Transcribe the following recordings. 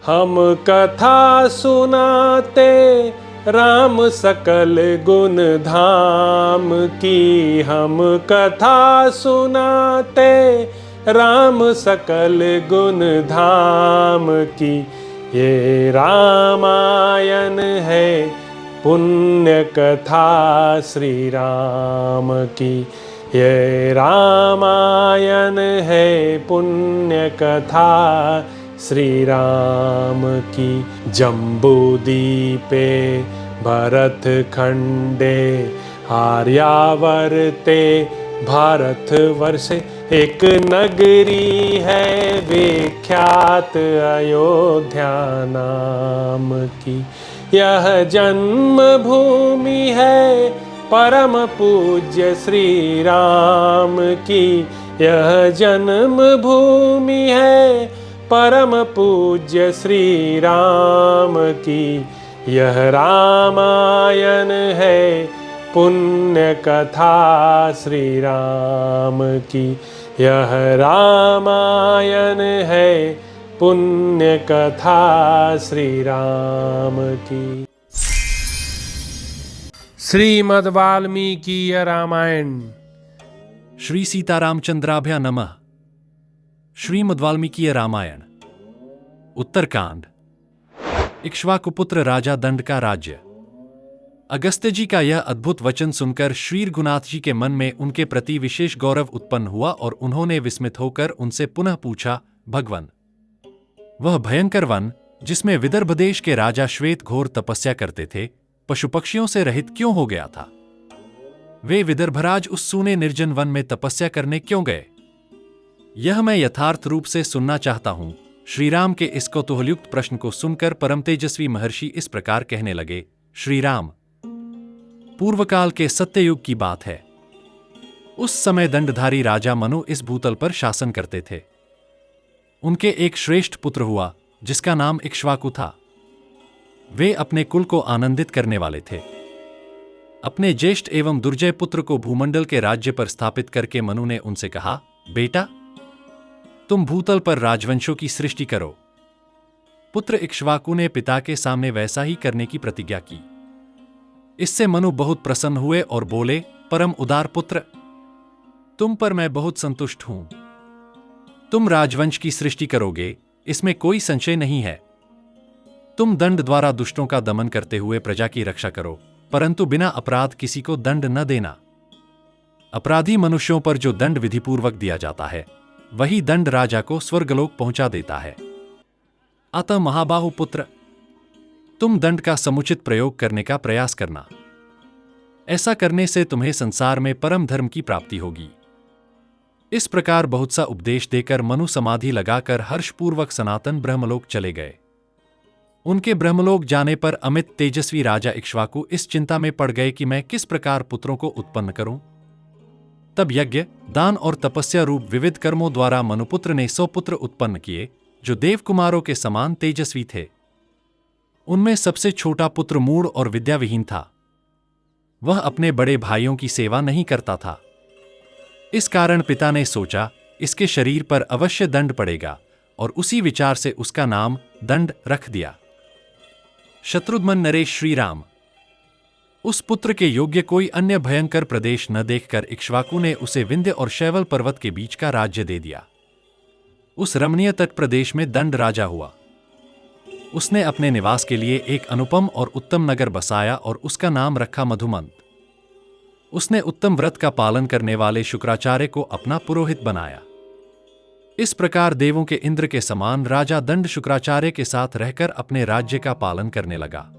हम कथा सुनाते राम सकल गुण धाम की। हम कथा सुनाते राम सकल गुण धाम की। ये रामायण है पुण्य कथा श्री राम की। ये रामायण है पुण्य कथा श्री राम की। जम्बूदीपे भरत खंडे आर्यावर्ते भारतवर्षे एक नगरी है विख्यात अयोध्या नाम की। यह जन्म भूमि है परम पूज्य श्री राम की। यह जन्म भूमि है परम पूज्य श्री राम की। यह रामायण है पुण्य कथा श्री राम की। यह रामायण है पुण्य कथा श्री राम की। श्रीमद् वाल्मीकि रामायण। श्री सीतारामचंद्राभ्या नमः। श्रीमद् वाल्मीकि रामायण। उत्तरकांड। इक्ष्वाकुपुत्र राजा दंड का राज्य। अगस्त्य जी का यह अद्भुत वचन सुनकर श्री रघुनाथ जी के मन में उनके प्रति विशेष गौरव उत्पन्न हुआ और उन्होंने विस्मित होकर उनसे पुनः पूछा, भगवन, वह भयंकर वन जिसमें विदर्भ देश के राजा श्वेत घोर तपस्या करते थे, पशु पक्षियों से रहित क्यों हो गया था? वे विदर्भराज उस सूने निर्जन वन में तपस्या करने क्यों गए? यह मैं यथार्थ रूप से सुनना चाहता हूं। श्रीराम के इस कौतूहलयुक्त प्रश्न को सुनकर परम तेजस्वी महर्षि इस प्रकार कहने लगे, श्रीराम, पूर्वकाल के सत्ययुग की बात है। उस समय दंडधारी राजा मनु इस भूतल पर शासन करते थे। उनके एक श्रेष्ठ पुत्र हुआ जिसका नाम इक्ष्वाकु था। वे अपने कुल को आनंदित करने वाले थे। अपने ज्येष्ठ एवं दुर्जय पुत्र को भूमंडल के राज्य पर स्थापित करके मनु ने उनसे कहा, बेटा, तुम भूतल पर राजवंशों की सृष्टि करो। पुत्र इक्ष्वाकु ने पिता के सामने वैसा ही करने की प्रतिज्ञा की। इससे मनु बहुत प्रसन्न हुए और बोले, परम उदार पुत्र, तुम पर मैं बहुत संतुष्ट हूं। तुम राजवंश की सृष्टि करोगे, इसमें कोई संशय नहीं है। तुम दंड द्वारा दुष्टों का दमन करते हुए प्रजा की रक्षा करो, परंतु बिना अपराध किसी को दंड न देना। अपराधी मनुष्यों पर जो दंड विधिपूर्वक दिया जाता है, वही दंड राजा को स्वर्गलोक पहुंचा देता है। अतः महाबाहु पुत्र, तुम दंड का समुचित प्रयोग करने का प्रयास करना। ऐसा करने से तुम्हें संसार में परम धर्म की प्राप्ति होगी। इस प्रकार बहुत सा उपदेश देकर मनु समाधि लगाकर हर्षपूर्वक सनातन ब्रह्मलोक चले गए। उनके ब्रह्मलोक जाने पर अमित तेजस्वी राजा इक्ष्वाकु इस चिंता में पड़ गए कि मैं किस प्रकार पुत्रों को उत्पन्न करूं। तब यज्ञ, दान और तपस्या रूप विविध कर्मों द्वारा मनुपुत्र ने 100 पुत्र उत्पन्न किए, जो देवकुमारों के समान तेजस्वी थे। उनमें सबसे छोटा पुत्र मूढ़ और विद्याविहीन था। वह अपने बड़े भाइयों की सेवा नहीं करता था। इस कारण पिता ने सोचा, इसके शरीर पर अवश्य दंड पड़ेगा, और उसी विचार से उसका नाम दंड रख दिया। शत्रुघ्न नरेश श्री राम। उस पुत्र के योग्य कोई अन्य भयंकर प्रदेश न देखकर इक्ष्वाकु ने उसे विंध्य और शैवल पर्वत के बीच का राज्य दे दिया। उस रमणीय तट प्रदेश में दंड राजा हुआ। उसने अपने निवास के लिए एक अनुपम और उत्तम नगर बसाया और उसका नाम रखा मधुमंत। उसने उत्तम व्रत का पालन करने वाले शुक्राचार्य को अपना पुरोहित बनाया। इस प्रकार देवों के इंद्र के समान राजा दंड शुक्राचार्य के साथ रहकर अपने राज्य का पालन करने लगा।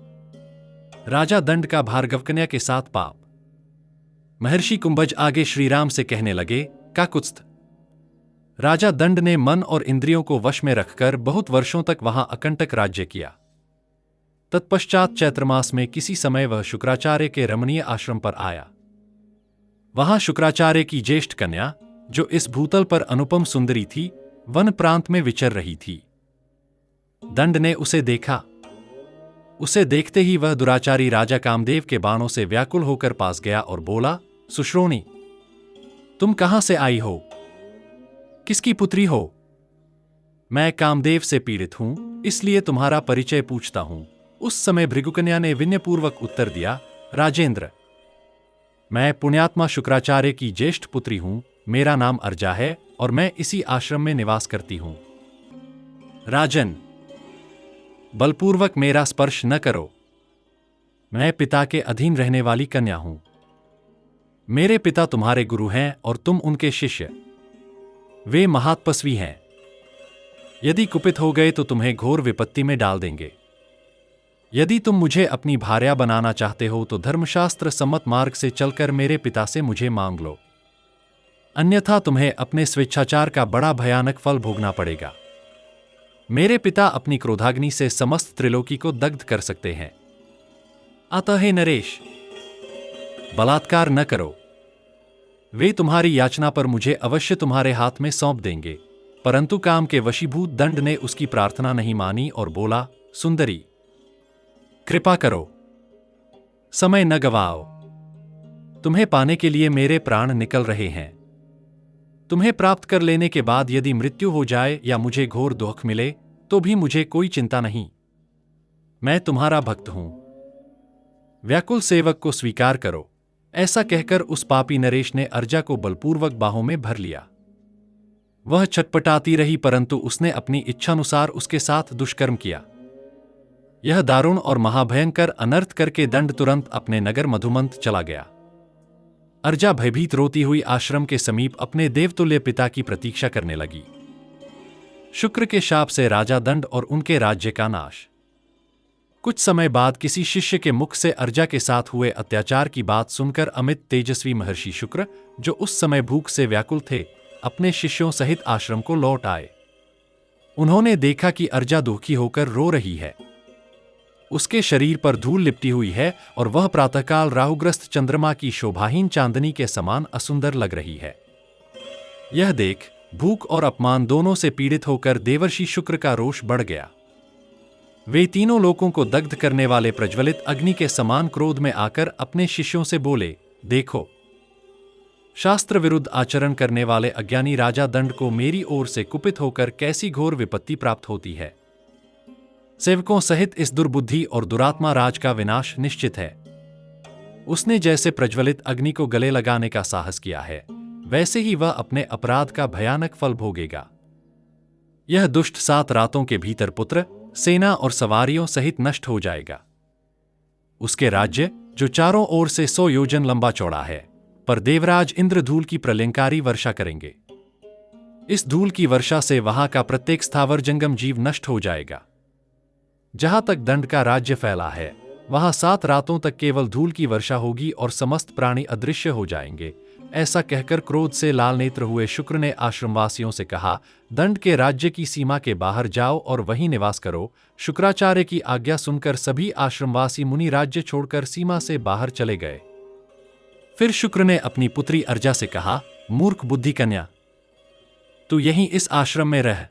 राजा दंड का भार्गवकन्या के साथ पाप। महर्षि कुंभज आगे श्रीराम से कहने लगे, काकुत्स्थ, राजा दंड ने मन और इंद्रियों को वश में रखकर बहुत वर्षों तक वहां अकंटक राज्य किया। तत्पश्चात चैत्र मास में किसी समय वह शुक्राचार्य के रमणीय आश्रम पर आया। वहां शुक्राचार्य की ज्येष्ठ कन्या, जो इस भूतल पर अनुपम सुंदरी थी, वन प्रांत में विचर रही थी। दंड ने उसे देखा। उसे देखते ही वह दुराचारी राजा कामदेव के बाणों से व्याकुल होकर पास गया और बोला, सुश्रोणी, तुम कहां से आई हो? किसकी पुत्री हो? मैं कामदेव से पीड़ित हूं, इसलिए तुम्हारा परिचय पूछता हूं। उस समय भृगुकन्या ने विनयपूर्वक उत्तर दिया, राजेंद्र, मैं पुण्यात्मा शुक्राचार्य की ज्येष्ठ पुत्री हूं। मेरा नाम अर्जा है और मैं इसी आश्रम में निवास करती हूं। राजन, बलपूर्वक मेरा स्पर्श न करो। मैं पिता के अधीन रहने वाली कन्या हूं। मेरे पिता तुम्हारे गुरु हैं और तुम उनके शिष्य। वे महातपस्वी हैं। यदि कुपित हो गए तो तुम्हें घोर विपत्ति में डाल देंगे। यदि तुम मुझे अपनी भार्या बनाना चाहते हो तो धर्मशास्त्र सम्मत मार्ग से चलकर मेरे पिता से मुझे मांग लो, अन्यथा तुम्हें अपने स्वेच्छाचार का बड़ा भयानक फल भोगना पड़ेगा। मेरे पिता अपनी क्रोधाग्नि से समस्त त्रिलोकी को दग्ध कर सकते हैं। अतः हे नरेश, बलात्कार न करो। वे तुम्हारी याचना पर मुझे अवश्य तुम्हारे हाथ में सौंप देंगे। परंतु काम के वशीभूत दंड ने उसकी प्रार्थना नहीं मानी और बोला, सुंदरी, कृपा करो, समय न गवाओ। तुम्हें पाने के लिए मेरे प्राण निकल रहे हैं। तुम्हें प्राप्त कर लेने के बाद यदि मृत्यु हो जाए या मुझे घोर दुख मिले तो भी मुझे कोई चिंता नहीं। मैं तुम्हारा भक्त हूं। व्याकुल सेवक को स्वीकार करो। ऐसा कहकर उस पापी नरेश ने अर्जा को बलपूर्वक बाहों में भर लिया। वह छटपटाती रही, परंतु उसने अपनी इच्छानुसार उसके साथ दुष्कर्म किया। यह दारुण और महाभयंकर अनर्थ करके दंड तुरंत अपने नगर मधुमंत चला गया। अर्जा भयभीत रोती हुई आश्रम के समीप अपने देवतुल्य पिता की प्रतीक्षा करने लगी। शुक्र के शाप से राजा दंड और उनके राज्य का नाश। कुछ समय बाद किसी शिष्य के मुख से अर्जा के साथ हुए अत्याचार की बात सुनकर अमित तेजस्वी महर्षि शुक्र, जो उस समय भूख से व्याकुल थे, अपने शिष्यों सहित आश्रम को लौट आए। उन्होंने देखा कि अर्जा दुखी होकर रो रही है। उसके शरीर पर धूल लिपटी हुई है और वह प्रातःकाल राहुग्रस्त चंद्रमा की शोभाहीन चांदनी के समान असुंदर लग रही है। यह देख भूख और अपमान दोनों से पीड़ित होकर देवर्षि शुक्र का रोष बढ़ गया। वे तीनों लोकों को दग्ध करने वाले प्रज्वलित अग्नि के समान क्रोध में आकर अपने शिष्यों से बोले, देखो, शास्त्र विरुद्ध आचरण करने वाले अज्ञानी राजा दंड को मेरी ओर से कुपित होकर कैसी घोर विपत्ति प्राप्त होती है। सेवकों सहित इस दुर्बुद्धि और दुरात्मा राज का विनाश निश्चित है। उसने जैसे प्रज्वलित अग्नि को गले लगाने का साहस किया है, वैसे ही वह अपने अपराध का भयानक फल भोगेगा। यह दुष्ट 7 रातों के भीतर पुत्र, सेना और सवारियों सहित नष्ट हो जाएगा। उसके राज्य, जो चारों ओर से 100 योजन लंबा चौड़ा है, पर देवराज इंद्र धूल की प्रलयंकारी वर्षा करेंगे। इस धूल की वर्षा से वहां का प्रत्येक स्थावर जंगम जीव नष्ट हो जाएगा। जहां तक दंड का राज्य फैला है, वहां 7 रातों तक केवल धूल की वर्षा होगी और समस्त प्राणी अदृश्य हो जाएंगे। ऐसा कहकर क्रोध से लाल नेत्र हुए शुक्र ने आश्रमवासियों से कहा, दंड के राज्य की सीमा के बाहर जाओ और वहीं निवास करो। शुक्राचार्य की आज्ञा सुनकर सभी आश्रमवासी मुनि राज्य छोड़कर सीमा से बाहर चले गए। फिर शुक्र ने अपनी पुत्री अर्जा से कहा, मूर्ख बुद्धि कन्या, तू यहीं इस आश्रम में रह।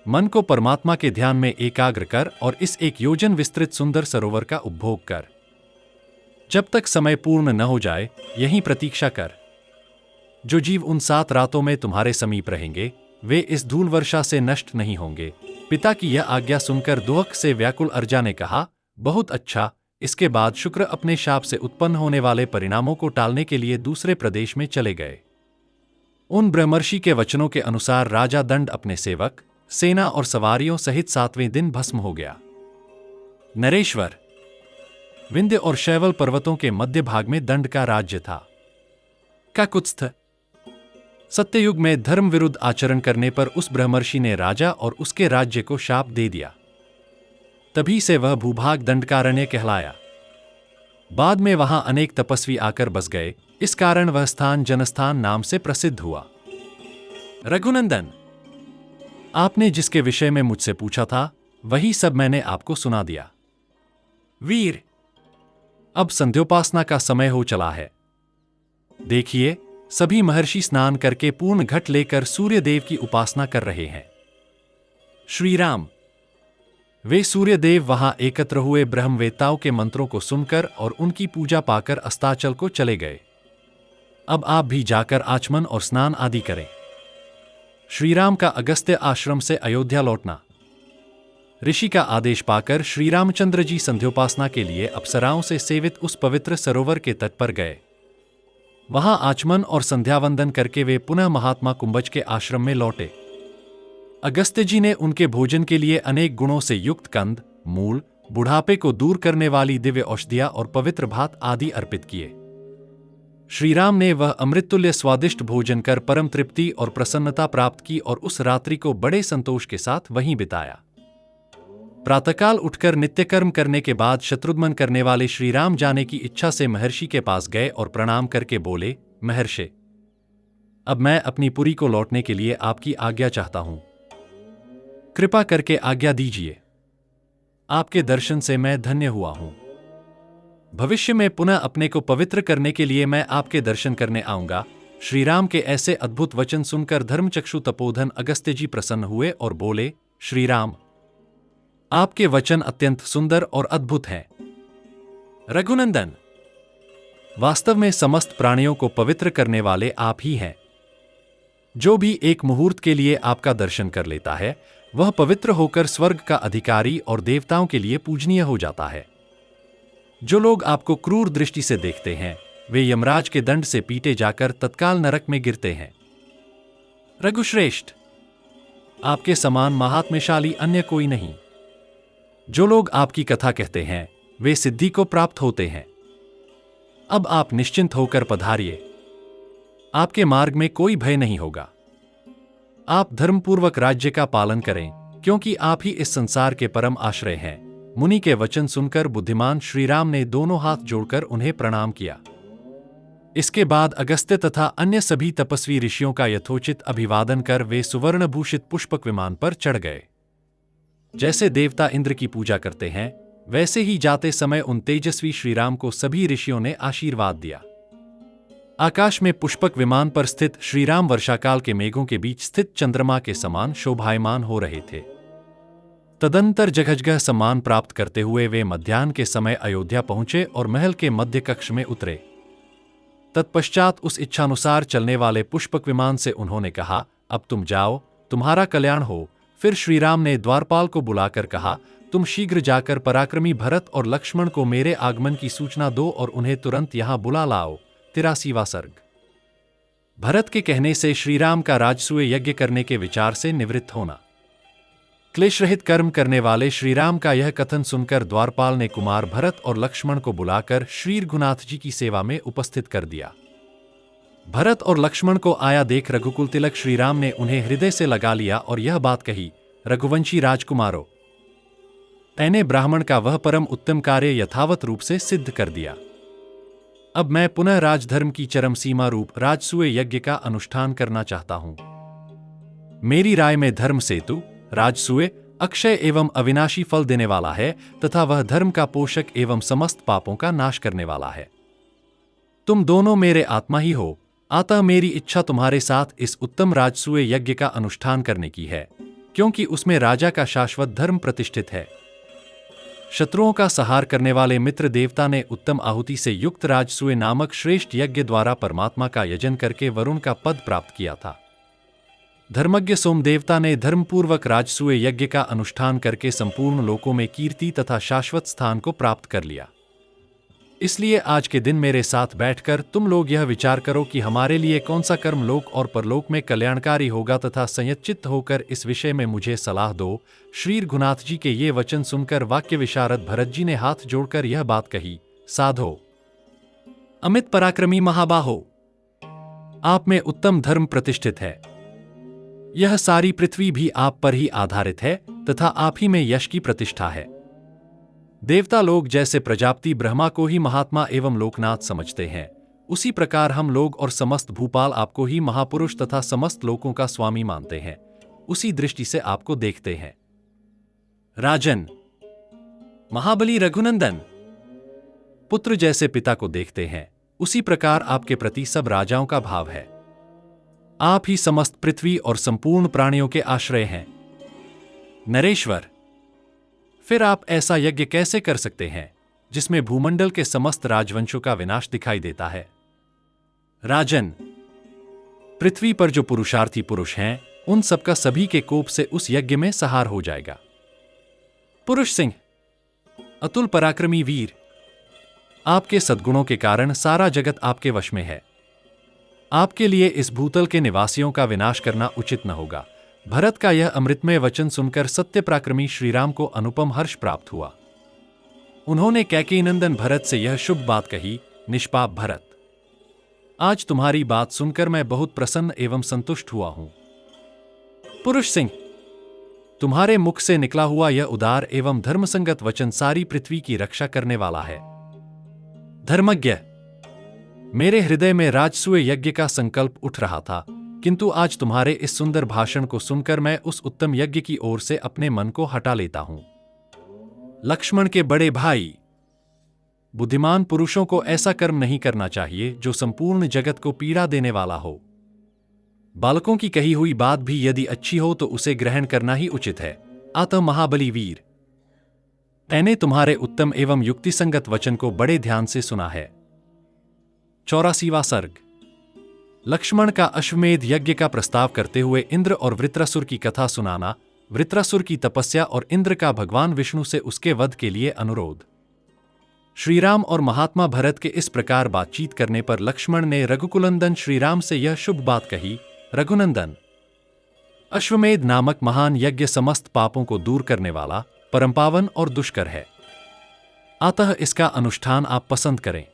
मन को परमात्मा के ध्यान में एकाग्र कर और इस 1 योजन विस्तृत सुंदर सरोवर का उपभोग कर। जब तक समय पूर्ण न हो जाए, यहीं प्रतीक्षा कर। जो जीव उन 7 रातों में तुम्हारे समीप रहेंगे, वे इस धूल वर्षा से नष्ट नहीं होंगे। पिता की यह आज्ञा सुनकर दुख से व्याकुल अर्जा ने कहा, बहुत अच्छा। इसके बाद शुक्र अपने शाप से उत्पन्न होने वाले परिणामों को टालने के लिए दूसरे प्रदेश में चले गए। उन ब्रह्मर्षि के वचनों के अनुसार राजा दंड अपने सेवक, सेना और सवारियों सहित 7वें दिन भस्म हो गया। नरेश्वर, विंध्य और शैवल पर्वतों के मध्य भाग में दंड का राज्य था। काकुत्स्थ, सत्ययुग में धर्म विरुद्ध आचरण करने पर उस ब्रह्मर्षि ने राजा और उसके राज्य को शाप दे दिया। तभी से वह भूभाग दंडकारण्य कहलाया। बाद में वहां अनेक तपस्वी आकर बस गए, इस कारण वह स्थान जनस्थान नाम से प्रसिद्ध हुआ। रघुनंदन, आपने जिसके विषय में मुझसे पूछा था, वही सब मैंने आपको सुना दिया। वीर, अब संध्योपासना का समय हो चला है। देखिए, सभी महर्षि स्नान करके पूर्ण घट लेकर सूर्य देव की उपासना कर रहे हैं। श्री राम, वे सूर्य देव वहां एकत्र हुए ब्रह्मवेत्ताओं के मंत्रों को सुनकर और उनकी पूजा पाकर अस्ताचल को चले गए। अब आप भी जाकर आचमन और स्नान आदि करें। श्रीराम का अगस्त्य आश्रम से अयोध्या लौटना। ऋषि का आदेश पाकर श्री रामचंद्र जी संध्योपासना के लिए अप्सराओं से सेवित उस पवित्र सरोवर के तट पर गए। वहां आचमन और संध्यावंदन करके वे पुनः महात्मा कुंभज के आश्रम में लौटे। अगस्त्य जी ने उनके भोजन के लिए अनेक गुणों से युक्त कंद, मूल, बुढ़ापे को दूर करने वाली दिव्य औषधियां और पवित्र भात आदि अर्पित किए। श्रीराम ने वह अमृततुल्य स्वादिष्ट भोजन कर परम तृप्ति और प्रसन्नता प्राप्त की और उस रात्रि को बड़े संतोष के साथ वहीं बिताया। प्रातःकाल उठकर नित्यकर्म करने के बाद शत्रुघ्न करने वाले श्रीराम जाने की इच्छा से महर्षि के पास गए और प्रणाम करके बोले, महर्षि, अब मैं अपनी पुरी को लौटने के लिए आपकी आज्ञा चाहता हूं। कृपा करके आज्ञा दीजिए। आपके दर्शन से मैं धन्य हुआ हूं। भविष्य में पुनः अपने को पवित्र करने के लिए मैं आपके दर्शन करने आऊंगा। श्रीराम के ऐसे अद्भुत वचन सुनकर धर्मचक्षु तपोधन अगस्त्य जी प्रसन्न हुए और बोले, श्रीराम, आपके वचन अत्यंत सुंदर और अद्भुत हैं। रघुनंदन, वास्तव में समस्त प्राणियों को पवित्र करने वाले आप ही हैं। जो भी एक मुहूर्त के लिए आपका दर्शन कर लेता है, वह पवित्र होकर स्वर्ग का अधिकारी और देवताओं के लिए पूजनीय हो जाता है। जो लोग आपको क्रूर दृष्टि से देखते हैं, वे यमराज के दंड से पीटे जाकर तत्काल नरक में गिरते हैं। रघुश्रेष्ठ, आपके समान महात्म्यशाली अन्य कोई नहीं। जो लोग आपकी कथा कहते हैं, वे सिद्धि को प्राप्त होते हैं। अब आप निश्चिंत होकर पधारिए। आपके मार्ग में कोई भय नहीं होगा। आप धर्मपूर्वक राज्य का पालन करें, क्योंकि आप ही इस संसार के परम आश्रय हैं। मुनि के वचन सुनकर बुद्धिमान श्रीराम ने दोनों हाथ जोड़कर उन्हें प्रणाम किया। इसके बाद अगस्त्य तथा अन्य सभी तपस्वी ऋषियों का यथोचित अभिवादन कर वे सुवर्णभूषित पुष्पक विमान पर चढ़ गए। जैसे देवता इंद्र की पूजा करते हैं, वैसे ही जाते समय उन तेजस्वी श्रीराम को सभी ऋषियों ने आशीर्वाद दिया। आकाश में पुष्पक विमान पर स्थित श्रीराम वर्षाकाल के मेघों के बीच स्थित चंद्रमा के समान शोभायमान हो रहे थे। तदंतर जगजगह सम्मान प्राप्त करते हुए वे मध्याह्न के समय अयोध्या पहुंचे और महल के मध्य कक्ष में उतरे। तत्पश्चात उस इच्छानुसार चलने वाले पुष्पक विमान से उन्होंने कहा, अब तुम जाओ, तुम्हारा कल्याण हो। फिर श्रीराम ने द्वारपाल को बुलाकर कहा, तुम शीघ्र जाकर पराक्रमी भरत और लक्ष्मण को मेरे आगमन की सूचना दो और उन्हें तुरंत यहां बुला लाओ। 83वां सर्ग। भरत के कहने से श्रीराम का राजसूय यज्ञ करने के विचार से निवृत्त होना। क्लेश रहित कर्म करने वाले श्रीराम का यह कथन सुनकर द्वारपाल ने कुमार भरत और लक्ष्मण को बुलाकर श्री रघुनाथ जी की सेवा में उपस्थित कर दिया। भरत और लक्ष्मण को आया देख रघुकुल तिलक श्रीराम ने उन्हें हृदय से लगा लिया और यह बात कही, रघुवंशी राजकुमारों, मैंने ब्राह्मण का वह परम उत्तम कार्य यथावत रूप से सिद्ध कर दिया। अब मैं पुनः राजधर्म की चरम सीमा रूप राजसूय यज्ञ का अनुष्ठान करना चाहता हूं। मेरी राय में धर्म सेतु, राजसूय, अक्षय एवं अविनाशी फल देने वाला है तथा वह धर्म का पोषक एवं समस्त पापों का नाश करने वाला है। तुम दोनों मेरे आत्मा ही हो, अतः मेरी इच्छा तुम्हारे साथ इस उत्तम राजसूय यज्ञ का अनुष्ठान करने की है, क्योंकि उसमें राजा का शाश्वत धर्म प्रतिष्ठित है। शत्रुओं का संहार करने वाले मित्र देवता ने उत्तम आहुति से युक्त राजसूय नामक श्रेष्ठ यज्ञ द्वारा परमात्मा का यजन करके वरुण का पद प्राप्त किया था। धर्मज्ञ सोमदेवता ने धर्मपूर्वक राजसूय यज्ञ का अनुष्ठान करके संपूर्ण लोकों में कीर्ति तथा शाश्वत स्थान को प्राप्त कर लिया। इसलिए आज के दिन मेरे साथ बैठकर तुम लोग यह विचार करो कि हमारे लिए कौन सा कर्म लोक और परलोक में कल्याणकारी होगा तथा संयतचित्त होकर इस विषय में मुझे सलाह दो। श्री रघुनाथ जी के ये वचन सुनकर वाक्य विशारद भरत जी ने हाथ जोड़कर यह बात कही, साधो, अमित पराक्रमी महाबाहो, आप में उत्तम धर्म प्रतिष्ठित है। यह सारी पृथ्वी भी आप पर ही आधारित है तथा आप ही में यश की प्रतिष्ठा है। देवता लोग जैसे प्रजापति ब्रह्मा को ही महात्मा एवं लोकनाथ समझते हैं, उसी प्रकार हम लोग और समस्त भूपाल आपको ही महापुरुष तथा समस्त लोकों का स्वामी मानते हैं। उसी दृष्टि से आपको देखते हैं। राजन, महाबली रघुनंदन, पुत्र जैसे पिता को देखते हैं, उसी प्रकार आपके प्रति सब राजाओं का भाव है। आप ही समस्त पृथ्वी और संपूर्ण प्राणियों के आश्रय हैं। नरेश्वर, फिर आप ऐसा यज्ञ कैसे कर सकते हैं जिसमें भूमंडल के समस्त राजवंशों का विनाश दिखाई देता है? राजन, पृथ्वी पर जो पुरुषार्थी पुरुष हैं, उन सबका सभी के कोप से उस यज्ञ में सहार हो जाएगा। पुरुष सिंह, अतुल पराक्रमी वीर, आपके सद्गुणों के कारण सारा जगत आपके वश में है। आपके लिए इस भूतल के निवासियों का विनाश करना उचित न होगा। भरत का यह अमृतमय वचन सुनकर सत्य पराक्रमी श्रीराम को अनुपम हर्ष प्राप्त हुआ। उन्होंने कैकेयीनंदन भरत से यह शुभ बात कही, निष्पाप भरत, आज तुम्हारी बात सुनकर मैं बहुत प्रसन्न एवं संतुष्ट हुआ हूं। पुरुष सिंह, तुम्हारे मुख से निकला हुआ यह उदार एवं धर्मसंगत वचन सारी पृथ्वी की रक्षा करने वाला है। धर्मज्ञ, मेरे हृदय में राजसूय यज्ञ का संकल्प उठ रहा था, किंतु आज तुम्हारे इस सुंदर भाषण को सुनकर मैं उस उत्तम यज्ञ की ओर से अपने मन को हटा लेता हूं। लक्ष्मण के बड़े भाई, बुद्धिमान पुरुषों को ऐसा कर्म नहीं करना चाहिए जो संपूर्ण जगत को पीड़ा देने वाला हो। बालकों की कही हुई बात भी यदि अच्छी हो तो उसे ग्रहण करना ही उचित है। अतः महाबली वीर, मैंने तुम्हारे उत्तम एवं युक्तिसंगत वचन को बड़े ध्यान से सुना है। 84वां सर्ग। लक्ष्मण का अश्वमेध यज्ञ का प्रस्ताव करते हुए इंद्र और वृत्रासुर की कथा सुनाना, वृत्रासुर की तपस्या और इंद्र का भगवान विष्णु से उसके वध के लिए अनुरोध। श्रीराम और महात्मा भरत के इस प्रकार बातचीत करने पर लक्ष्मण ने रघुकुलंदन श्रीराम से यह शुभ बात कही, रघुनंदन, अश्वमेध नामक महान यज्ञ समस्त पापों को दूर करने वाला, परमपावन और दुष्कर है। अतः इसका अनुष्ठान आप पसंद करें।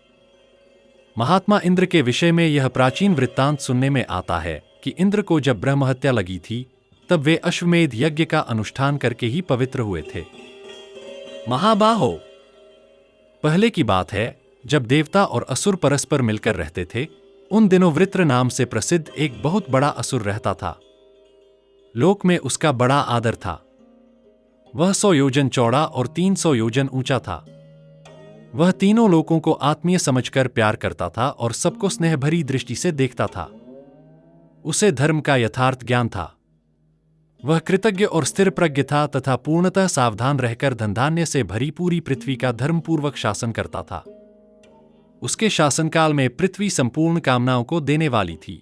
महात्मा इंद्र के विषय में यह प्राचीन वृत्तांत सुनने में आता है कि इंद्र को जब ब्रह्महत्या लगी थी तब वे अश्वमेध यज्ञ का अनुष्ठान करके ही पवित्र हुए थे। महाबाहो, पहले की बात है जब देवता और असुर परस्पर मिलकर रहते थे। उन दिनों वृत्र नाम से प्रसिद्ध एक बहुत बड़ा असुर रहता था। लोक में उसका बड़ा आदर था। वह 100 योजन चौड़ा और 300 योजन ऊंचा था। वह तीनों लोगों को आत्मीय समझकर प्यार करता था और सबको स्नेह भरी दृष्टि से देखता था। उसे धर्म का यथार्थ ज्ञान था। वह कृतज्ञ और स्थिर प्रज्ञ था तथा पूर्णतः सावधान रहकर धनधान्य से भरी पूरी पृथ्वी का धर्मपूर्वक शासन करता था। उसके शासनकाल में पृथ्वी संपूर्ण कामनाओं को देने वाली थी।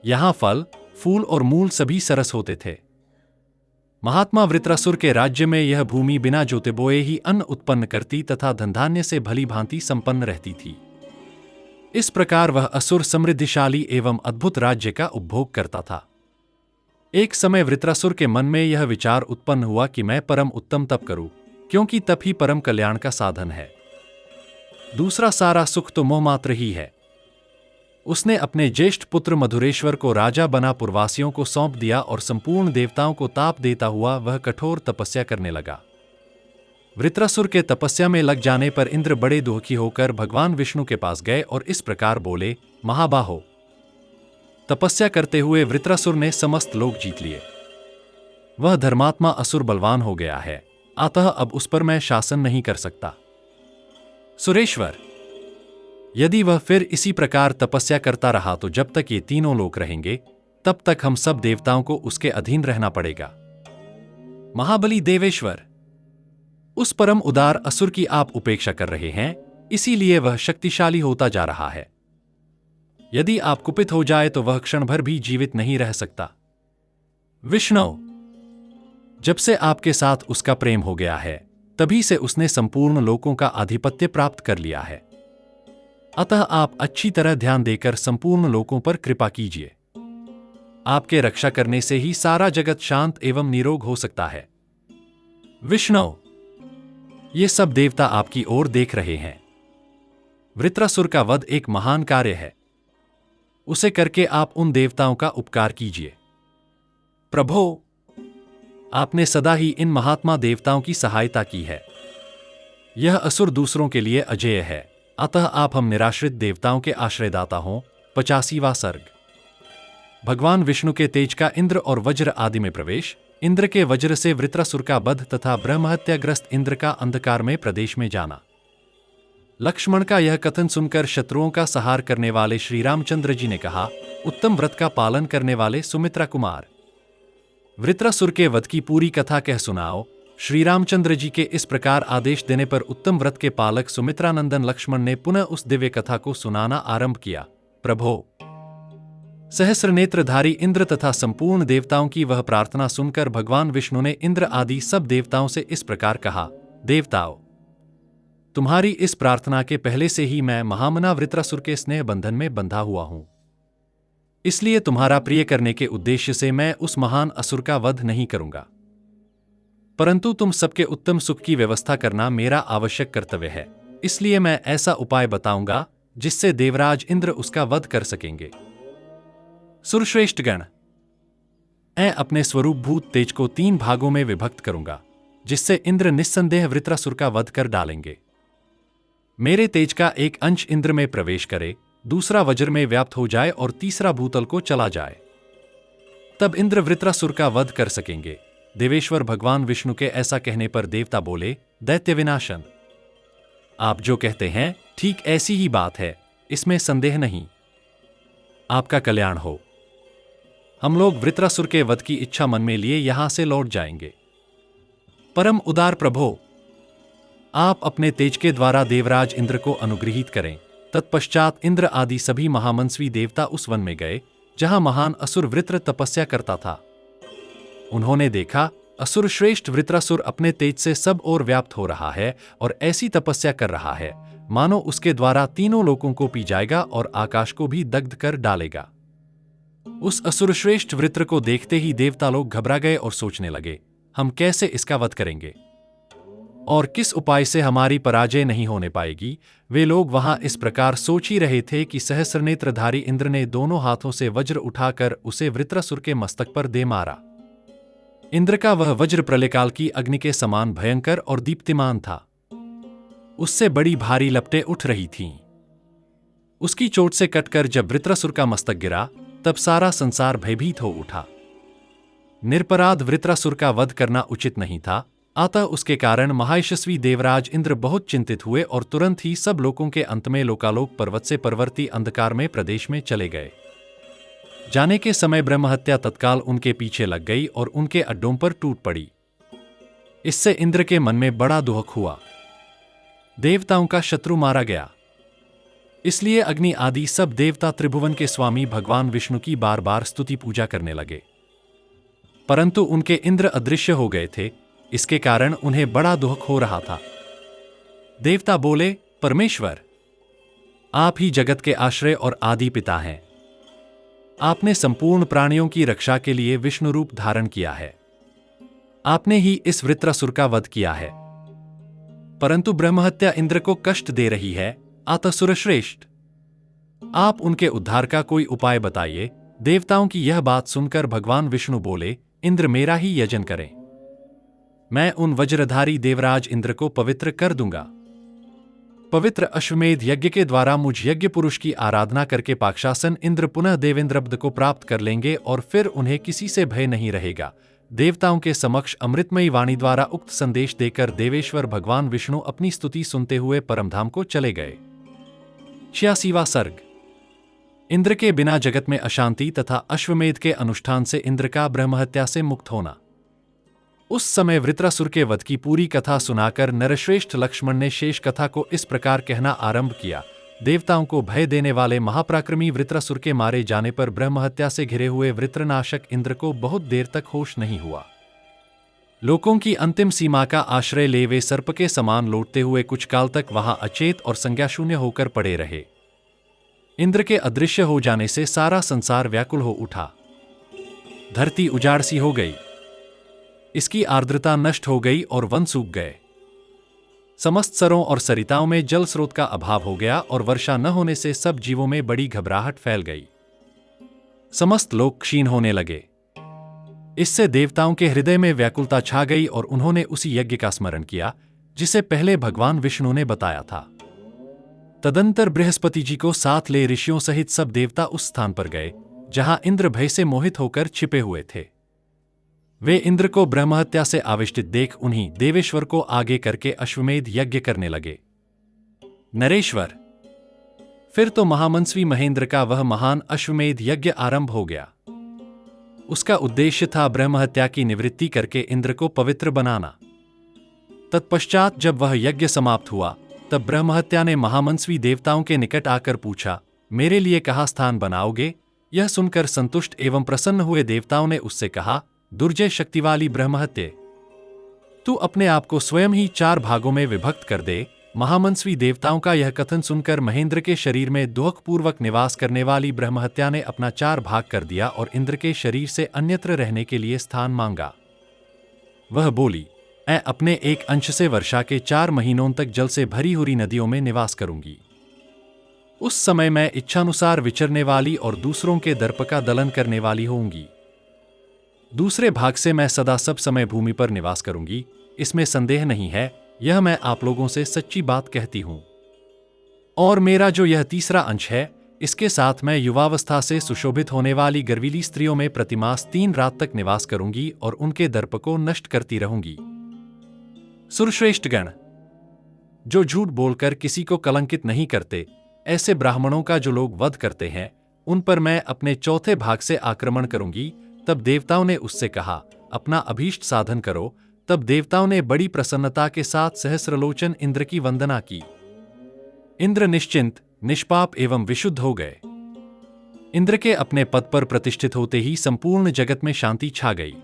यहां फल, फूल और मूल सभी सरस होते थे। महात्मा वृत्रासुर के राज्य में यह भूमि बिना जोते बोए ही अन्न उत्पन्न करती तथा धनधान्य से भली भांति संपन्न रहती थी। इस प्रकार वह असुर समृद्धिशाली एवं अद्भुत राज्य का उपभोग करता था। एक समय वृत्रासुर के मन में यह विचार उत्पन्न हुआ कि मैं परम उत्तम तप करूं, क्योंकि तप ही परम कल्याण का साधन है। दूसरा सारा सुख तो मोह मात्र ही है। उसने अपने ज्येष्ठ पुत्र मधुरेश्वर को राजा बना पुरवासियों को सौंप दिया और संपूर्ण देवताओं को ताप देता हुआ वह कठोर तपस्या करने लगा। वृत्रासुर के तपस्या में लग जाने पर इंद्र बड़े दुखी होकर भगवान विष्णु के पास गए और इस प्रकार बोले, महाबाहो, तपस्या करते हुए वृत्रासुर ने समस्त लोक जीत लिए। वह धर्मात्मा असुर बलवान हो गया है, अतः अब उस पर मैं शासन नहीं कर सकता। सुरेश्वर, यदि वह फिर इसी प्रकार तपस्या करता रहा तो जब तक ये तीनों लोक रहेंगे तब तक हम सब देवताओं को उसके अधीन रहना पड़ेगा। महाबली देवेश्वर, उस परम उदार असुर की आप उपेक्षा कर रहे हैं, इसीलिए वह शक्तिशाली होता जा रहा है। यदि आप कुपित हो जाए तो वह क्षण भर भी जीवित नहीं रह सकता। विष्णु, जब से आपके साथ उसका प्रेम हो गया है तभी से उसने संपूर्ण लोकों का आधिपत्य प्राप्त कर लिया है। अतः आप अच्छी तरह ध्यान देकर संपूर्ण लोकों पर कृपा कीजिए। आपके रक्षा करने से ही सारा जगत शांत एवं निरोग हो सकता है। विष्णु, ये सब देवता आपकी ओर देख रहे हैं। वृत्रासुर का वध एक महान कार्य है। उसे करके आप उन देवताओं का उपकार कीजिए। प्रभो, आपने सदा ही इन महात्मा देवताओं की सहायता की है। यह असुर दूसरों के लिए अजेय है, अतः आप हम निराश्रित देवताओं के आश्रयदाता हों। 85वां सर्ग। भगवान विष्णु के तेज का इंद्र और वज्र आदि में प्रवेश, इंद्र के वज्र से वृत्रासुर का वध तथा ब्रह्महत्याग्रस्त इंद्र का अंधकार में प्रदेश में जाना। लक्ष्मण का यह कथन सुनकर शत्रुओं का संहार करने वाले श्री रामचंद्र जी ने कहा, उत्तम व्रत का पालन करने वाले सुमित्रा कुमार, वृत्रासुर के वध की पूरी कथा कह सुनाओ। श्री रामचंद्र जी के इस प्रकार आदेश देने पर उत्तम व्रत के पालक सुमित्रानंदन लक्ष्मण ने पुनः उस दिव्य कथा को सुनाना आरंभ किया। प्रभो, सहस्रनेत्रधारी इंद्र तथा संपूर्ण देवताओं की वह प्रार्थना सुनकर भगवान विष्णु ने इंद्र आदि सब देवताओं से इस प्रकार कहा, देवताओं, तुम्हारी इस प्रार्थना के पहले से ही मैं महामना वृत्रासुर के स्नेह बंधन में बंधा हुआ हूं। इसलिए तुम्हारा प्रिय करने के उद्देश्य से मैं उस महान असुर का वध नहीं करूंगा, परंतु तुम सबके उत्तम सुख की व्यवस्था करना मेरा आवश्यक कर्तव्य है। इसलिए मैं ऐसा उपाय बताऊंगा जिससे देवराज इंद्र उसका वध कर सकेंगे। सुरश्रेष्ठगण, मैं अपने स्वरूपभूत तेज को 3 भागों में विभक्त करूंगा, जिससे इंद्र निस्संदेह वृत्रासुर का वध कर डालेंगे। मेरे तेज का एक अंश इंद्र में प्रवेश करे, दूसरा वज्र में व्याप्त हो जाए और तीसरा भूतल को चला जाए। तब इंद्र वृत्रासुर का वध कर सकेंगे। देवेश्वर भगवान विष्णु के ऐसा कहने पर देवता बोले, दैत्य विनाशन, आप जो कहते हैं ठीक ऐसी ही बात है, इसमें संदेह नहीं। आपका कल्याण हो। हम लोग वृत्रासुर के वध की इच्छा मन में लिए यहां से लौट जाएंगे। परम उदार प्रभो, आप अपने तेज के द्वारा देवराज इंद्र को अनुग्रहित करें। तत्पश्चात इंद्र आदि सभी महामनस्वी देवता उस वन में गए जहां महान असुर वृत्र तपस्या करता था। उन्होंने देखा असुर श्रेष्ठ वृत्रासुर अपने तेज से सब ओर व्याप्त हो रहा है और ऐसी तपस्या कर रहा है मानो उसके द्वारा तीनों लोकों को पी जाएगा और आकाश को भी दग्ध कर डालेगा। उस असुर श्रेष्ठ वृत्र को देखते ही देवता लोग घबरा गए और सोचने लगे, हम कैसे इसका वध करेंगे और किस उपाय से हमारी पराजय नहीं होने पाएगी। वे लोग वहां इस प्रकार सोच ही रहे थे कि सहस्रनेत्रधारी इंद्र ने दोनों हाथों से वज्र उठाकर उसे वृत्रासुर के मस्तक पर दे मारा। इंद्र का वह वज्र प्रलयकाल की अग्नि के समान भयंकर और दीप्तिमान था। उससे बड़ी भारी लपटें उठ रही थीं। उसकी चोट से कटकर जब वृत्रासुर का मस्तक गिरा, तब सारा संसार भयभीत हो उठा। निरपराध वृत्रासुर का वध करना उचित नहीं था, अतः उसके कारण महायशस्वी देवराज इंद्र बहुत चिंतित हुए और तुरंत ही सब लोकों के अंत में लोकालोक पर्वत से परवर्ती अंधकार में प्रदेश में चले गए। जाने के समय ब्रह्महत्या तत्काल उनके पीछे लग गई और उनके अड्डों पर टूट पड़ी। इससे इंद्र के मन में बड़ा दुख हुआ। देवताओं का शत्रु मारा गया। इसलिए अग्नि आदि सब देवता त्रिभुवन के स्वामी भगवान विष्णु की बार बार स्तुति पूजा करने लगे, परंतु उनके इंद्र अदृश्य हो गए थे। इसके कारण उन्हें बड़ा दुख हो रहा था। देवता बोले, परमेश्वर, आप ही जगत के आश्रय और आदि पिता हैं। आपने संपूर्ण प्राणियों की रक्षा के लिए विष्णु रूप धारण किया है। आपने ही इस वृत्रासुर का वध किया है, परंतु ब्रह्महत्या इंद्र को कष्ट दे रही है। अतः सुरश्रेष्ठ, आप उनके उद्धार का कोई उपाय बताइए। देवताओं की यह बात सुनकर भगवान विष्णु बोले, इंद्र मेरा ही यजन करें। मैं उन वज्रधारी देवराज इंद्र को पवित्र कर दूंगा। पवित्र अश्वमेध यज्ञ के द्वारा मुझ यज्ञ पुरुष की आराधना करके पाक्षासन इंद्र पुनः देवेंद्रब्द को प्राप्त कर लेंगे और फिर उन्हें किसी से भय नहीं रहेगा। देवताओं के समक्ष अमृतमयी वाणी द्वारा उक्त संदेश देकर देवेश्वर भगवान विष्णु अपनी स्तुति सुनते हुए परमधाम को चले गए। 86वां सर्ग। इंद्र के बिना जगत में अशांति तथा अश्वमेध के अनुष्ठान से इंद्र का ब्रह्महत्या से मुक्त होना। उस समय वृत्रासुर के वध की पूरी कथा सुनाकर नरश्रेष्ठ लक्ष्मण ने शेष कथा को इस प्रकार कहना आरंभ किया। देवताओं को भय देने वाले महापराक्रमी वृत्रासुर के मारे जाने पर ब्रह्महत्या से घिरे हुए वृत्रनाशक इंद्र को बहुत देर तक होश नहीं हुआ। लोकों की अंतिम सीमा का आश्रय ले वे सर्प के समान लौटते हुए कुछ काल तक वहां अचेत और संज्ञाशून्य होकर पड़े रहे। इंद्र के अदृश्य हो जाने से सारा संसार व्याकुल हो उठा। धरती उजाड़ सी हो गई, इसकी आर्द्रता नष्ट हो गई और वन सूख गए। समस्त सरों और सरिताओं में जल स्रोत का अभाव हो गया और वर्षा न होने से सब जीवों में बड़ी घबराहट फैल गई। समस्त लोक क्षीण होने लगे। इससे देवताओं के हृदय में व्याकुलता छा गई और उन्होंने उसी यज्ञ का स्मरण किया जिसे पहले भगवान विष्णु ने बताया था। तदंतर बृहस्पति जी को साथ ले ऋषियों सहित सब देवता उस स्थान पर गए जहां इंद्र भय से मोहित होकर छिपे हुए थे। वे इंद्र को ब्रह्महत्या से आविष्टित देख उन्हीं देवेश्वर को आगे करके अश्वमेध यज्ञ करने लगे। नरेश्वर, फिर तो महामनस्वी महेंद्र का वह महान अश्वमेध यज्ञ आरंभ हो गया। उसका उद्देश्य था ब्रह्महत्या की निवृत्ति करके इंद्र को पवित्र बनाना। तत्पश्चात जब वह यज्ञ समाप्त हुआ, तब ब्रह्महत्या ने महामनस्वी देवताओं के निकट आकर पूछा, मेरे लिए कहाँ स्थान बनाओगे? यह सुनकर संतुष्ट एवं प्रसन्न हुए देवताओं ने उससे कहा, दुर्जय शक्तिवाली ब्रह्महत्ये, तू अपने आप को स्वयं ही 4 भागों में विभक्त कर दे। महामनस्वी देवताओं का यह कथन सुनकर महेंद्र के शरीर में दुःखपूर्वक निवास करने वाली ब्रह्महत्या ने अपना 4 भाग कर दिया और इंद्र के शरीर से अन्यत्र रहने के लिए स्थान मांगा। वह बोली, मैं अपने एक अंश से वर्षा के 4 महीनों तक जल से भरी हुई नदियों में निवास करूंगी। उस समय मैं इच्छानुसार विचरने वाली और दूसरों के दर्प का दलन करने वाली होंगी। दूसरे भाग से मैं सदा सब समय भूमि पर निवास करूंगी, इसमें संदेह नहीं है, यह मैं आप लोगों से सच्ची बात कहती हूं। और मेरा जो यह तीसरा अंश है, इसके साथ मैं युवावस्था से सुशोभित होने वाली गर्वीली स्त्रियों में प्रतिमास 3 रात तक निवास करूंगी और उनके दर्प को नष्ट करती रहूंगी। सुरश्रेष्ठगण, जो झूठ बोलकर किसी को कलंकित नहीं करते, ऐसे ब्राह्मणों का जो लोग वध करते हैं, उन पर मैं अपने चौथे भाग से आक्रमण करूंगी। तब देवताओं ने उससे कहा, अपना अभीष्ट साधन करो। तब देवताओं ने बड़ी प्रसन्नता के साथ सहस्रलोचन इंद्र की वंदना की। इंद्र निश्चिंत, निष्पाप एवं विशुद्ध हो गए। इंद्र के अपने पद पर प्रतिष्ठित होते ही संपूर्ण जगत में शांति छा गई।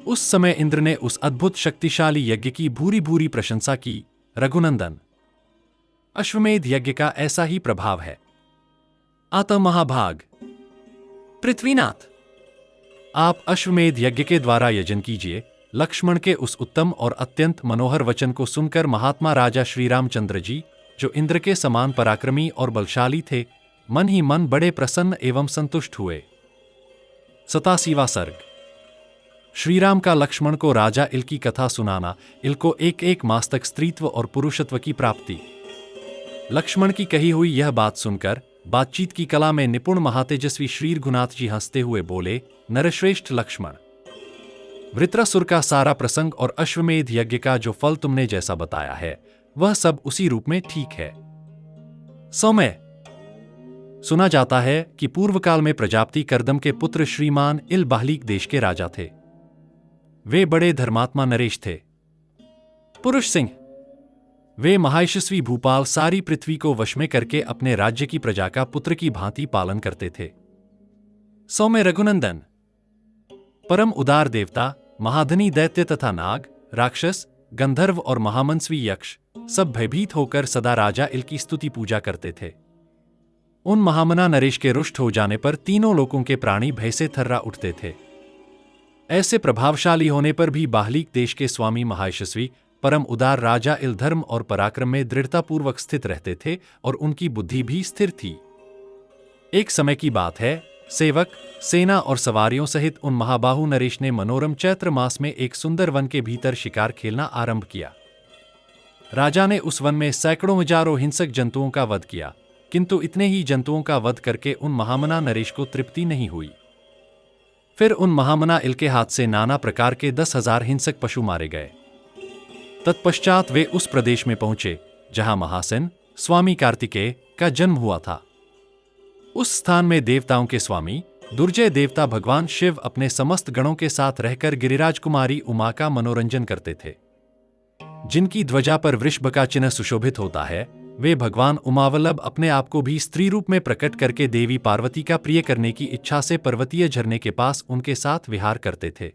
उस समय इंद्र ने उस अद्भुत शक्तिशाली यज्ञ की भूरी भूरी प्रशंसा की। रघुनंदन, अश्वमेध यज्ञ का ऐसा ही प्रभाव है। अतः महाभाग पृथ्वीनाथ, आप अश्वमेध यज्ञ के द्वारा यजन कीजिए। लक्ष्मण के उस उत्तम और अत्यंत मनोहर वचन को सुनकर महात्मा राजा श्री रामचंद्र जी, जो इंद्र के समान पराक्रमी और बलशाली थे, मन ही मन बड़े प्रसन्न एवं संतुष्ट हुए। 87वां सर्ग। श्रीराम का लक्ष्मण को राजा इल की कथा सुनाना। इल को 1 मास तक स्त्रीत्व और पुरुषत्व की प्राप्ति। लक्ष्मण की कही हुई यह बात सुनकर बातचीत की कला में निपुण महातेजस्वी श्री रघुनाथ जी हंसते हुए बोले, नरश्रेष्ठ लक्ष्मण, वृत्रासुर का सारा प्रसंग और अश्वमेध यज्ञ का जो फल तुमने जैसा बताया है, वह सब उसी रूप में ठीक है। सौम्य, सुना जाता है कि पूर्व काल में प्रजापति कर्दम के पुत्र श्रीमान इल बाहलीक देश के राजा थे। वे बड़े धर्मात्मा नरेश थे। पुरुष सिंह, वे महायशस्वी भूपाल सारी पृथ्वी को वश में करके अपने राज्य की प्रजा का पुत्र की भांति पालन करते थे। सौम्य रघुनंदन, परम उदार देवता, महाधनी दैत्य तथा नाग, राक्षस, गंधर्व और महामनस्वी यक्ष सब भयभीत होकर सदा राजा इल की स्तुति पूजा करते थे। उन महामना नरेश के रुष्ट हो जाने पर तीनों लोकों के प्राणी भय से थर्रा उठते थे। ऐसे प्रभावशाली होने पर भी बाहलीक देश के स्वामी महायशस्वी परम उदार राजा इल धर्म और पराक्रम में दृढ़तापूर्वक स्थित रहते थे और उनकी बुद्धि भी स्थिर थी। एक समय की बात है, सेवक, सेना और सवारियों सहित उन महाबाहु नरेश ने मनोरम चैत्र मास में एक सुंदर वन के भीतर शिकार खेलना आरंभ किया। राजा ने उस वन में सैकड़ों हजारों हिंसक जंतुओं का वध किया, किंतु इतने ही जंतुओं का वध करके उन महामना नरेश को तृप्ति नहीं हुई। फिर उन महामना इल के हाथ से नाना प्रकार के 10,000 हिंसक पशु मारे गए। तत्पश्चात वे उस प्रदेश में पहुंचे जहां महासेन स्वामी कार्तिकेय का जन्म हुआ था। उस स्थान में देवताओं के स्वामी दुर्जय देवता भगवान शिव अपने समस्त गणों के साथ रहकर गिरिराज कुमारी उमा का मनोरंजन करते थे। जिनकी ध्वजा पर वृषभ का चिन्ह सुशोभित होता है, वे भगवान उमावल्लभ अपने आप को भी स्त्री रूप में प्रकट करके देवी पार्वती का प्रिय करने की इच्छा से पर्वतीय झरने के पास उनके साथ विहार करते थे।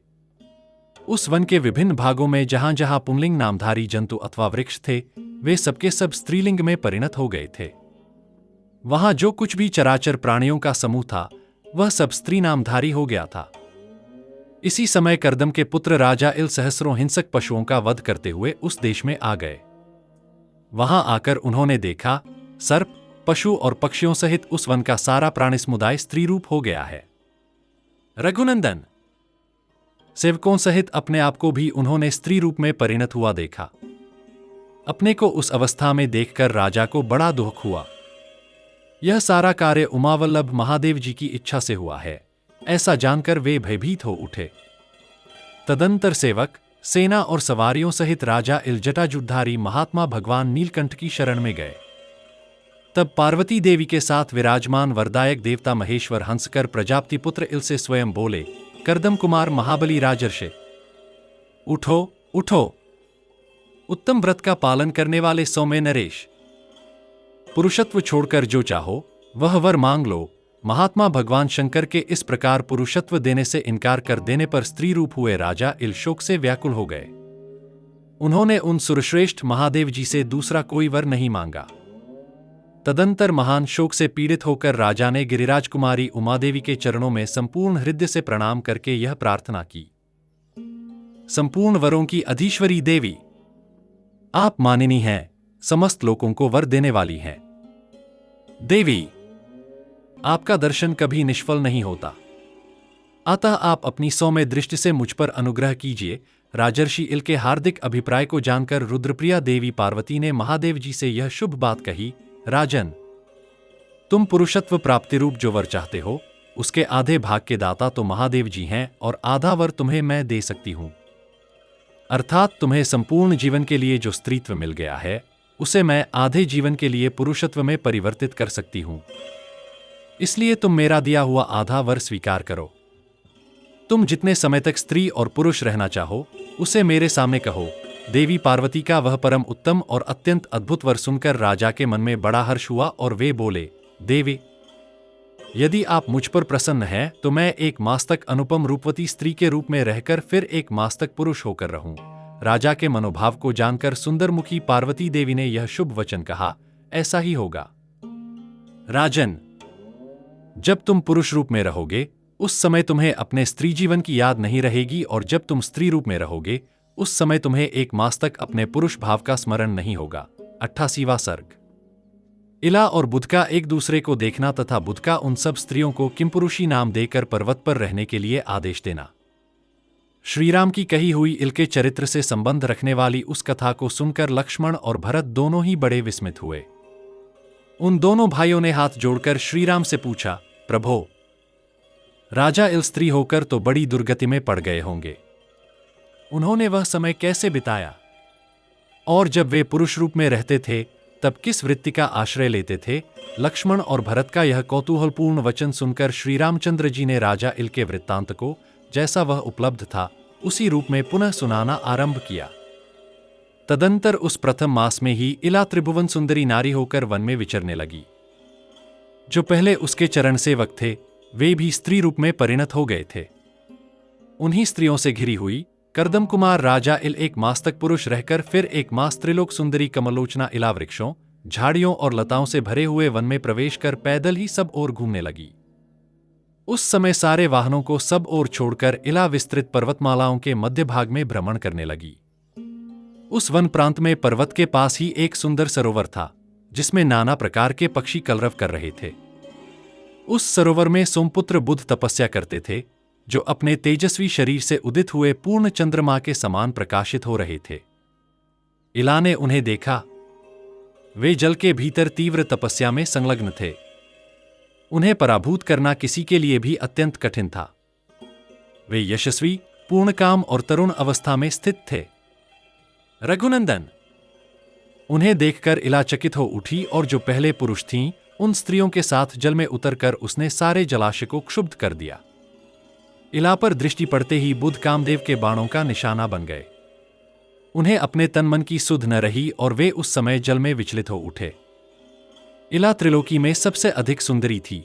उस वन के विभिन्न भागों में जहां जहां पुंलिंग नामधारी जंतु अथवा वृक्ष थे, वे सबके सब स्त्रीलिंग में परिणत हो गए थे। वहां जो कुछ भी चराचर प्राणियों का समूह था, वह सब स्त्री नामधारी हो गया था। इसी समय कर्दम के पुत्र राजा इल सहस्रों हिंसक पशुओं का वध करते हुए उस देश में आ गए। वहां आकर उन्होंने देखा, सर्प, पशु और पक्षियों सहित उस वन का सारा प्राणी समुदाय स्त्री रूप हो गया है। रघुनंदन, सेवकों सहित अपने आप को भी उन्होंने स्त्री रूप में परिणत हुआ देखा। अपने को उस अवस्था में देखकर राजा को बड़ा दुख हुआ। यह सारा कार्य उमावल्लभ महादेव जी की इच्छा से हुआ है, ऐसा जानकर वे भयभीत हो उठे। तदंतर सेवक, सेना और सवारियों सहित राजा इल जटाजुधारी महात्मा भगवान नीलकंठ की शरण में गए। तब पार्वती देवी के साथ विराजमान वरदायक देवता महेश्वर हंसकर प्रजापति पुत्र इल से स्वयं बोले, कर्दम कुमार महाबली राजर्षि, उठो उठो। उत्तम व्रत का पालन करने वाले सौम्य नरेश, पुरुषत्व छोड़कर जो चाहो वह वर मांग लो। महात्मा भगवान शंकर के इस प्रकार पुरुषत्व देने से इनकार कर देने पर स्त्री रूप हुए राजा इल शोक से व्याकुल हो गए। उन्होंने उन सुरश्रेष्ठ महादेव जी से दूसरा कोई वर नहीं मांगा। तदंतर महान शोक से पीड़ित होकर राजा ने गिरिराज कुमारी उमादेवी के चरणों में संपूर्ण हृदय से प्रणाम करके यह प्रार्थना की, संपूर्ण वरों की अधीश्वरी देवी, आप मानिनी हैं, समस्त लोगों को वर देने वाली हैं। देवी, आपका दर्शन कभी निष्फल नहीं होता, अतः आप अपनी सौम्य दृष्टि से मुझ पर अनुग्रह कीजिए। राजर्षि इल के हार्दिक अभिप्राय को जानकर रुद्रप्रिया देवी पार्वती ने महादेव जी से यह शुभ बात कही, राजन, तुम पुरुषत्व प्राप्ति रूप जो वर चाहते हो, उसके आधे भाग के दाता तो महादेव जी हैं और आधा वर तुम्हें मैं दे सकती हूं। अर्थात तुम्हें संपूर्ण जीवन के लिए जो स्त्रीत्व मिल गया है, उसे मैं आधे जीवन के लिए पुरुषत्व में परिवर्तित कर सकती हूं। इसलिए तुम मेरा दिया हुआ आधा वर स्वीकार करो। तुम जितने समय तक स्त्री और पुरुष रहना चाहो, उसे मेरे सामने कहो। देवी पार्वती का वह परम उत्तम और अत्यंत अद्भुत वर सुनकर राजा के मन में बड़ा हर्ष हुआ और वे बोले, देवी, यदि आप मुझ पर प्रसन्न हैं तो मैं एक मास तक अनुपम रूपवती स्त्री के रूप में रहकर फिर एक मास तक पुरुष होकर रहूं। राजा के मनोभाव को जानकर सुंदरमुखी पार्वती देवी ने यह शुभ वचन कहा, ऐसा ही होगा। राजन, जब तुम पुरुष रूप में रहोगे उस समय तुम्हें अपने स्त्री जीवन की याद नहीं रहेगी, और जब तुम स्त्री रूप में रहोगे उस समय तुम्हें एक मास तक अपने पुरुष भाव का स्मरण नहीं होगा। 88वां सर्ग। इला और बुधका एक दूसरे को देखना तथा बुधका उन सब स्त्रियों को किमपुरुषी नाम देकर पर्वत पर रहने के लिए आदेश देना। श्रीराम की कही हुई इल के चरित्र से संबंध रखने वाली उस कथा को सुनकर लक्ष्मण और भरत दोनों ही बड़े विस्मित हुए। उन दोनों भाइयों ने हाथ जोड़कर श्रीराम से पूछा, प्रभो, राजा इल स्त्री होकर तो बड़ी दुर्गति में पड़ गए होंगे। उन्होंने वह समय कैसे बिताया, और जब वे पुरुष रूप में रहते थे तब किस वृत्ति का आश्रय लेते थे? लक्ष्मण और भरत का यह कौतूहलपूर्ण वचन सुनकर श्री रामचंद्र जी ने राजा इल के वृत्तांत को, जैसा वह उपलब्ध था, उसी रूप में पुनः सुनाना आरंभ किया। तदंतर उस प्रथम मास में ही इला त्रिभुवन सुंदरी नारी होकर वन में विचरने लगी। जो पहले उसके चरण सेवक थे वे भी स्त्री रूप में परिणत हो गए थे। उन्हीं स्त्रियों से घिरी हुई करदम कुमार राजा इल एक मास तक पुरुष रहकर फिर एक मास त्रिलोक सुंदरी कमलोचना इला वृक्षों, झाड़ियों और लताओं से भरे हुए वन में प्रवेश कर पैदल ही सब ओर घूमने लगी। उस समय सारे वाहनों को सब ओर छोड़कर इला विस्तृत पर्वतमालाओं के मध्य भाग में भ्रमण करने लगी। उस वन प्रांत में पर्वत के पास ही एक सुंदर सरोवर था, जिसमें नाना प्रकार के पक्षी कलरव कर रहे थे। उस सरोवर में सोमपुत्र बुध तपस्या करते थे, जो अपने तेजस्वी शरीर से उदित हुए पूर्ण चंद्रमा के समान प्रकाशित हो रहे थे। इला ने उन्हें देखा। वे जल के भीतर तीव्र तपस्या में संलग्न थे। उन्हें पराभूत करना किसी के लिए भी अत्यंत कठिन था। वे यशस्वी, पूर्णकाम और तरुण अवस्था में स्थित थे। रघुनंदन, उन्हें देखकर इला चकित हो उठी और जो पहले पुरुष थीं, उन स्त्रियों के साथ जल में उतरकर उसने सारे जलाशय को क्षुब्ध कर दिया। इला पर दृष्टि पड़ते ही बुध कामदेव के बाणों का निशाना बन गए। उन्हें अपने तन मन की सुध न रही और वे उस समय जल में विचलित हो उठे। इला त्रिलोकी में सबसे अधिक सुंदरी थी।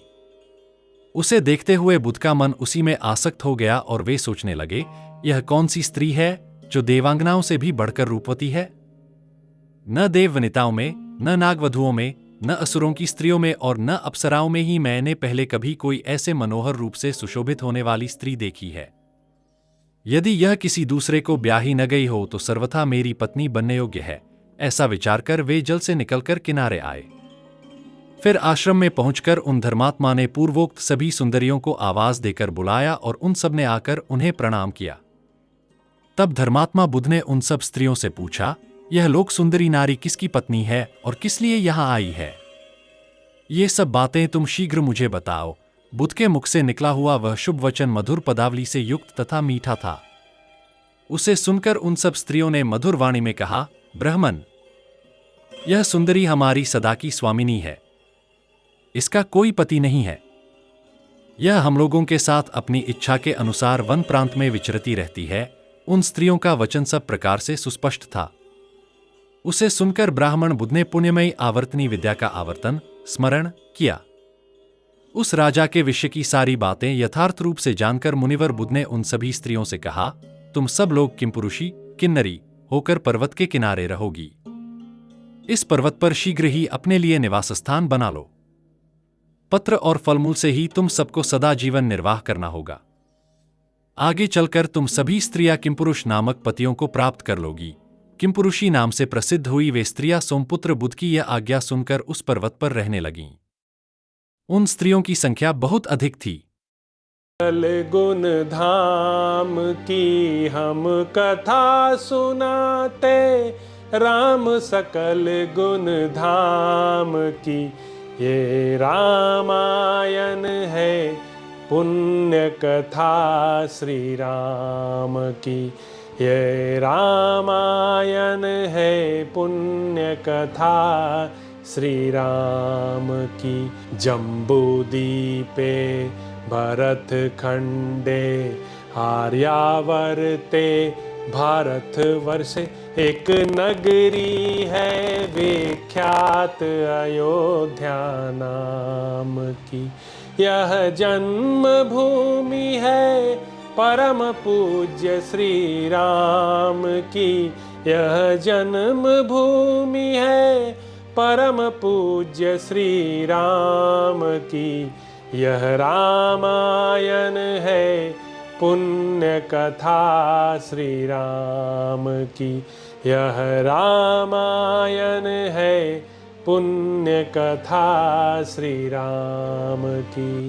उसे देखते हुए बुध का मन उसी में आसक्त हो गया और वे सोचने लगे, यह कौन सी स्त्री है जो देवांगनाओं से भी बढ़कर रूपवती है? न देव वनिताओं में, न नागवधुओं में, न असुरों की स्त्रियों में और न अप्सराओं में ही मैंने पहले कभी कोई ऐसे मनोहर रूप से सुशोभित होने वाली स्त्री देखी है। यदि यह किसी दूसरे को ब्याही न गई हो तो सर्वथा मेरी पत्नी बनने योग्य है। ऐसा विचार कर वे जल से निकलकर किनारे आए। फिर आश्रम में पहुंचकर उन धर्मात्मा ने पूर्वोक्त सभी सुंदरियों को आवाज देकर बुलाया और उन सब ने आकर उन्हें प्रणाम किया। तब धर्मात्मा बुध ने उन सब स्त्रियों से पूछा, यह लोक सुंदरी नारी किसकी पत्नी है और किस लिए यहां आई है? ये सब बातें तुम शीघ्र मुझे बताओ। बुध के मुख से निकला हुआ वह शुभ वचन मधुर पदावली से युक्त तथा मीठा था। उसे सुनकर उन सब स्त्रियों ने मधुर वाणी में कहा, ब्राह्मण, यह सुंदरी हमारी सदा की स्वामिनी है। इसका कोई पति नहीं है। यह हम लोगों के साथ अपनी इच्छा के अनुसार वन प्रांत में विचरती रहती है। उन स्त्रियों का वचन सब प्रकार से सुस्पष्ट था। उसे सुनकर ब्राह्मण बुध ने पुण्यमयी आवर्तनी विद्या का आवर्तन स्मरण किया। उस राजा के विषय की सारी बातें यथार्थ रूप से जानकर मुनिवर बुद्ध ने उन सभी स्त्रियों से कहा, तुम सब लोग किंपुरुषी किन्नरी होकर पर्वत के किनारे रहोगी। इस पर्वत पर शीघ्र ही अपने लिए निवास स्थान बना लो। पत्र और फलमूल से ही तुम सबको सदा जीवन निर्वाह करना होगा। आगे चलकर तुम सभी स्त्रियां किंपुरुष नामक पतियों को प्राप्त कर लोगी। किंपुरुषी नाम से प्रसिद्ध हुई वे स्त्रियां सोमपुत्र बुद्ध की यह आज्ञा सुनकर उस पर्वत पर रहने लगीं। उन स्त्रियों की संख्या बहुत अधिक थी। सकल गुण धाम की हम कथा सुनाते, राम सकल गुण धाम की ये रामायण है, पुण्य कथा श्री राम की ये रामायण है, पुण्य कथा श्री राम की। जम्बूदीपे भरत खंडे आर्यावर्ते, भारत वर्षे एक नगरी है विख्यात अयोध्या नाम की। यह जन्म भूमि है परम पूज्य श्री राम की, यह जन्म भूमि है परम पूज्य श्री राम की। यह रामायण है, पुण्य कथा श्री राम की। यह रामायण है, पुण्य कथा श्री राम की।